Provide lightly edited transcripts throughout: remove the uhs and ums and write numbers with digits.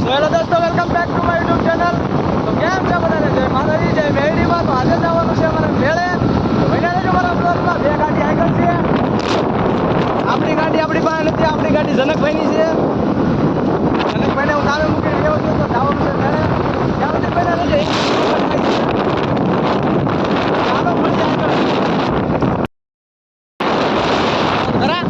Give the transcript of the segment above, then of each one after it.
Hello દોસ્તો, welcome back to my YouTube channel. તો કેમ છે બધાને? જય માતાજી, જય મેરડીમાં. તો આજે જવાનું છે અમારે મેળે. તો ભાઈના રહેજો મારા બ્લોગમાં. બે ગાડી આગળ છે. આપણી ગાડી આપણી પાસે નથી, આપણી ગાડી જનકભાઈની છે. જનકભાઈને હું સામે મૂકીને ગયો છું. તો જવાનું છે મેળે. ચાલો તે ભાઈના રહેજો. ચાલો મળીએ આગળ. ખરા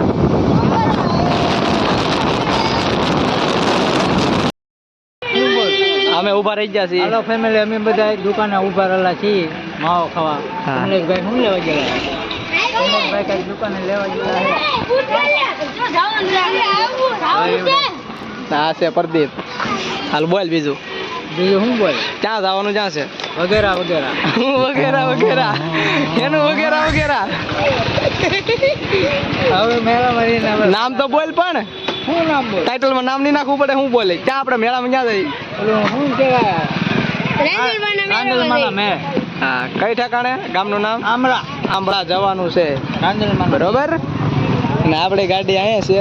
અમે ઊભા રહી ગયા છીએ. હાલો ફેમિલી, અમે બધા એક દુકાને ઊભા રહેલા છીએ માવો ખાવા. હા. કમલેશભાઈ શું લેવા ગયેલા? કમલેશભાઈ કઈક દુકાને લેવા ગયેલા હા છે પ્રદીપ. હાલ બોલ બીજું. બીજું શું બોલ? ક્યાં જવાનું? ક્યાં છે? વગેરે વગેરે. વગેરા વગેરા. એનું વગેરા વગેરા. હવે મેળામાં રહીને નામ તો બોલ પણ. શું નામ બોલ? ટાઇટલમાં નામ નહીં નાખવું પડે. શું બોલે? ત્યાં આપણે મેળામાં ક્યાં જઈએ? ઓલું શું કહેવાય? રાંદલમાના મેળ. હા, કઈ ઠેકાણે? ગામનું નામ આમળા. આંબળા જવાનું છે. રાંદલમાના. બરોબર. અને આપણી ગાડી અહીંયા છે,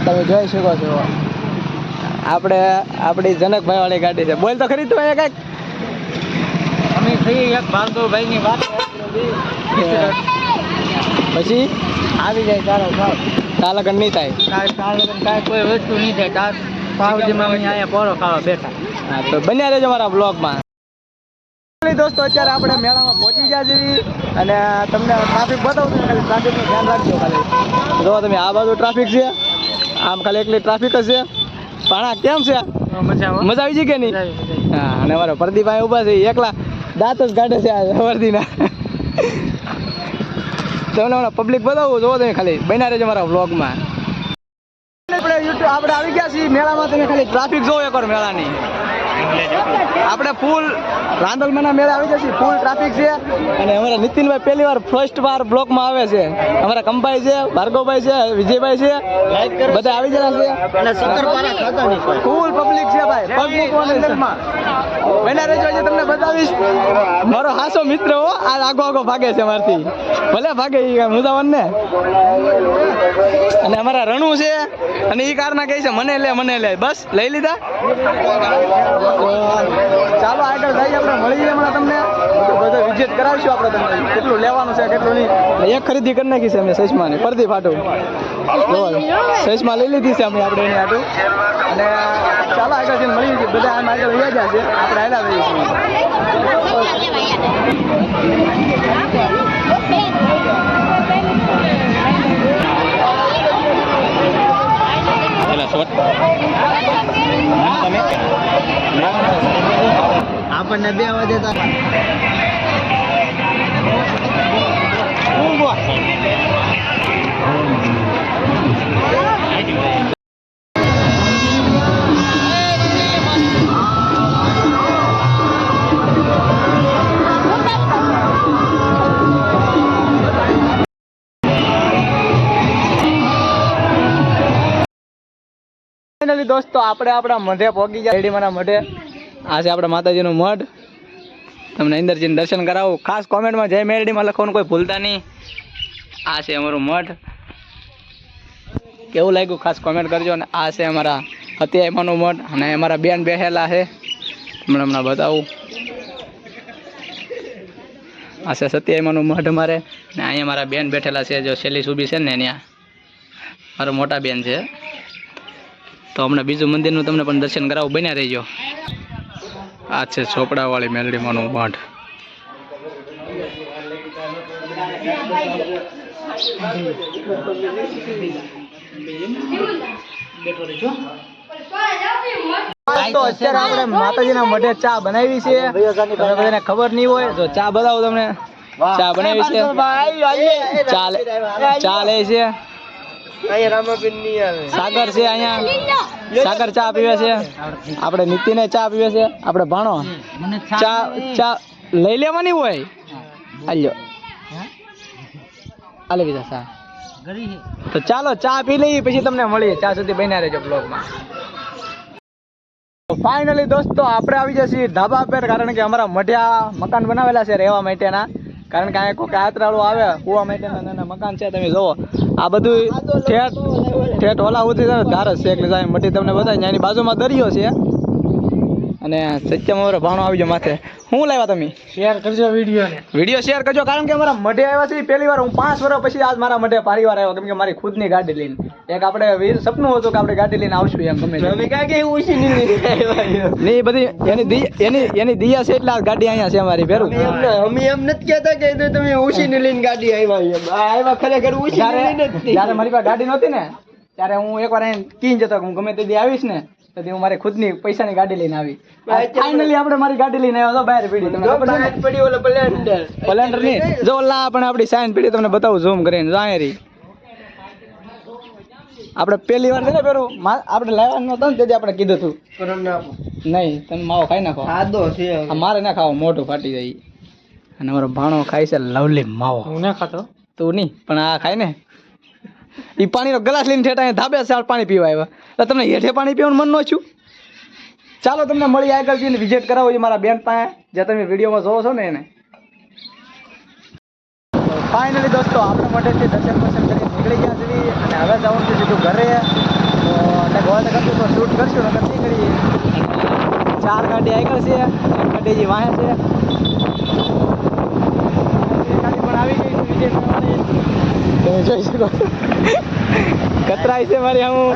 તમે જોઈ શકો છો. આપણી જનકભાઈ વાળી ગાડી છે. બોલ તો ખરી તું અહીંયા કઈક. અમે થઈ એક ભાર્ગવભાઈની વાત પછી આવી જાય તારો ભાવ. તાર લગન નહીં થાય. કાંઈ કોઈ વસ્તુ નહીં થાય. તાર પાવજીમાં અમે અહીંયા પોરો ખાવા બેઠા. હા, તો બન્યા રહેજો મારા બ્લોગમાં. દોસ્તો, અત્યારે આપણે મેળામાં પહોંચી ગયા છીએ અને તમને ટ્રાફિક બતાવું છું. ખાલી ટ્રાફિકનું ધ્યાન રાખજો. ખાલી જો તમે આ બાજુ ટ્રાફિક છે, આમ ખાલી એકલી ટ્રાફિક જ છે. પણ આ કેમ છે? મજા આવી છે કે નહીં? હા, અને અમારા પ્રદીપભાઈ ઊભા છે, એકલા દાંત જ કાઢે છે આ વર્દીના. તમને પબ્લિક બતાવું જોવો તમે, ખાલી બન્યા રહેજો મારા વ્લોગમાં. આપણે આવી ગયા છીએ મેળામાં. તમે ખાલી ટ્રાફિક જોવો એકવાર મેળાની. આપણે ફૂલ રાંદલમાના મેળા આવી જશે. ફૂલ ટ્રાફિક છે. અને અમારા નીતિનભાઈ પહેલી વાર ફર્સ્ટ વાર બ્લોકમાં આવે છે. અમારા કંભાઈ છે, ભાર્ગવભાઈ છે, વિજયભાઈ છે, બધા આવી ગયા છે. ફૂલ પબ્લિક છે ભાઈ. પગ મૂકવાનું છે. બન્યા રહેજો, આજે તમને બતાવીશ. મારો હાસો મિત્ર હો, આ આગો ભાગે છે મારથી. ભલે ભાગે એ મુદાવન ને. અને અમારા રણુ છે, અને એ કારના કહે છે મને લે બસ લઈ લીધા. ચાલો આગળ જઈએ, આપણે મળીએ હમણાં તમને. બધો વિઝિટ કરાવીશું આપણે તમને, કેટલું લેવાનું છે કેટલું નહીં. એક ખરીદી કરી નાખી છે અમે સચમાની. પરદી ફાટું સચમા લઈ લીધી છે અમે આપણે એની આટું. અને ચાલો આગળ જઈને મળીએ છીએ. બધા આમ આગળ લઈ ગયા છે, આપણે આવેલા રહીએ છીએ. આપણને 2 વાગે ફાઇનલી દોસ્તો, આપણે આપણા મઢે પહોંચી ગયા. રેડીમાના મઢે. આ છે આપણા માતાજીનું મઢ. તમને અંદર જઈને દર્શન કરાવું. ખાસ કોમેન્ટમાં જય મેરડીમાં લખવાનું કોઈ ભૂલતા નહીં. આ છે અમારું મઠ. કેવું લાગ્યું ખાસ કોમેન્ટ કરજો. અને આ છે અમારા અત્યાયમાનું મઠ. અને અમારા બેન બેઠેલા છે, તમને હમણાં બતાવું. આ છે સત્યાયમાનું મઠ અમારે. ને અહીંયા મારા બેન બેઠેલા છે, જો છેલ્લી સુબી છે ને ત્યાં મારા મોટા બેન છે. તો હમણાં બીજું મંદિરનું તમને પણ દર્શન કરાવું. બન્યા રહીજો. આ છે ચોપડાવાળી મેલડીમાંનું મઠ. તો અત્યારે આપણે માતાજીના મઢે ચા બનાવી છે. તમને બધાને ખબર નહીં હોય તો ચા બતાવું તમને. ચા બનાવી છે. ચા લે છે. સાગર છે અહીંયા. સાગર ચા પીવે છે. આપણે નીતિને ચા પીવે છે. આપણે ભાણો ચા લઈ લેવાની હોય. હાલ્યો આલે બીજા ચા. તો ચાલો ચા પી લઈએ, પછી તમને મળીએ. ચા સુધી બન્યા રહેજો બ્લોગમાં. ફાઇનલી દોસ્તો, આપણે આવી જઈએ છીએ ધાબા પર. કારણ કે અમારા મઢિયા મકાન બનાવેલા છે રહેવા માટેના. કારણ કે આ કોઈ આતરાળું આવે કૂવા માટેના નાના મકાન છે તમે જોવો આ બધું ઠેઠ ઓલા સુધી ધાર જ છે એટલે સાહેબ મટી તમને બતાવી એની બાજુમાં દરિયો છે અને સચ્ચામાં અમારો ભાણો આવી ગયો માથે શું લાવ્યા તમે શેર કરજો વિડીયો શેર કરજો કારણ કે અમારા મઢે આવ્યા છે પહેલી વાર હું 5 વર્ષ પછી આજ મારા મઢે પરિવાર આવ્યો કેમ કે મારી ખુદની ગાડી લઈને એક આપણે સપનું હતું કે આપણે ગાડી લઈને આવશું એમ ગમે નહીં બધી એની દિયા છે એટલે આ ગાડી અહીંયા છે અમારી ભેરું અમે એમ નથી કહેતા કે તમે ઉછીને લઈને ગાડી આવ્યા ખરેખર જ્યારે મારી પાસે ગાડી નહોતી ને ત્યારે હું એકવાર અહીં કીન જતો કે હું ગમે તે દી આવીશ ને તો હું મારી ખુદની પૈસાની ગાડી લઈને આવી ફાઇનલી આપણે મારી ગાડી લઈને આવ્યો તો બહાર પડી પ્લેન્ડર ની જો ઓલા પણ આપણી સાઈન પડી તમને બતાવું ઝૂમ કરીને જાહેરી આપણે પહેલી વાર છે ને પેલું આપણે લાવવાનું નહોતું ને તેથી આપણે કીધું હતું નહીં તમે માવો ખાઈ નાખો આ મારે ના ખાવો મોઢું ફાટી જાય અને મારો ભાણો ખાય છે લવલી માવો હું ના ખાતો તું નહીં પણ આ ખાય ને એ પાણીનો ગ્લાસ લઈને ઠેઠા ધાબે સાળ પાણી પીવા આવ્યા તો તમને હેઠે પાણી પીવાનું મન ન છું ચાલો તમને મળી આગળ જઈને વિઝિટ કરાવો છે મારા બેન પાસે જે તમે વિડીયોમાં જોવો છો ને એને ફાઇનલી દોસ્તો આપણે મોટેથી દર્શન કરીને નીકળી ગયા છીએ અને હવે જવાનું છે સીધું ઘરે તો એટલે ગોળ કરશું તો શૂટ કરશું નકર નહીં કરીએ 4 ગાડી આગળ છે 1 ગાડી જે વાહે છે ગાડી પણ આવી ગઈ છે વિજય કરવાની તમે જોઈ શકો કતરાય છે મારી હું